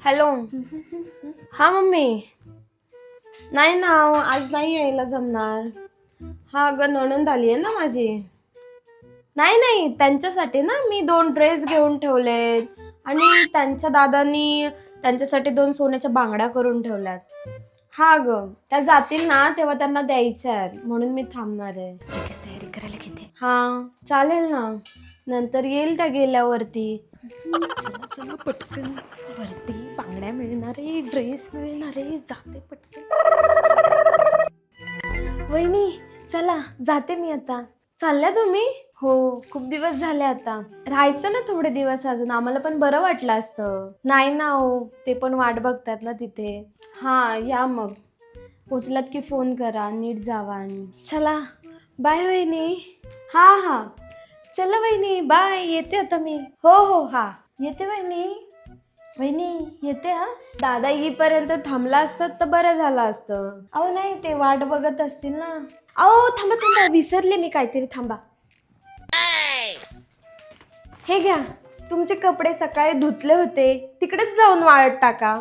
Hello. हा mummy. नाही ना, आज नाही यायला जमणार. हा अगं नणंद आली आहे ना माझी. नाही नाही, त्यांच्यासाठी ना मी 2 ड्रेस घेऊन ठेवलेत आणि त्यांच्या दादांनी त्यांच्यासाठी 2 सोन्याच्या बांगड्या करून ठेवल्यात. हा ग, त्या जातील ना तेव्हा त्यांना द्यायच्या आहेत म्हणून मी थांबणार आहे. लगेच तयारी करायला घेते. हा चालेल ना, नंतर येईल त्या गेल्यावरती. चला चला पटकन, वरती बांगड्या मिळणार आहे, ड्रेस मिळणार आहे, जाते पटकन. वहिनी चला, जाते मी आता. चालल्या तुम्ही? हो, खूप दिवस झाले आता. राहायचं ना थोडे दिवस अजून, आम्हाला पण बरं वाटलं असतं. नाही ना हो, ते पण वाट बघतात ना तिथे. हा या मग, पोचलात की फोन करा, नीट जावा. आणि चला बाय वहिनी. हा हा चला वहिनी, बाय. येते आता मी. हो हो, हा येते वहिनी. वहिनी येते हा. दादा येईपर्यंत थांबला असतात तर बरं झालं असतं. अहो नाही, ते वाट बघत असतील ना. अहो थांबा थांबा, विसरले मी काहीतरी, थांबा. हे घ्या, तुमचे कपडे सकाळी धुतले होते, तिकडेच जाऊन वाळत टाका.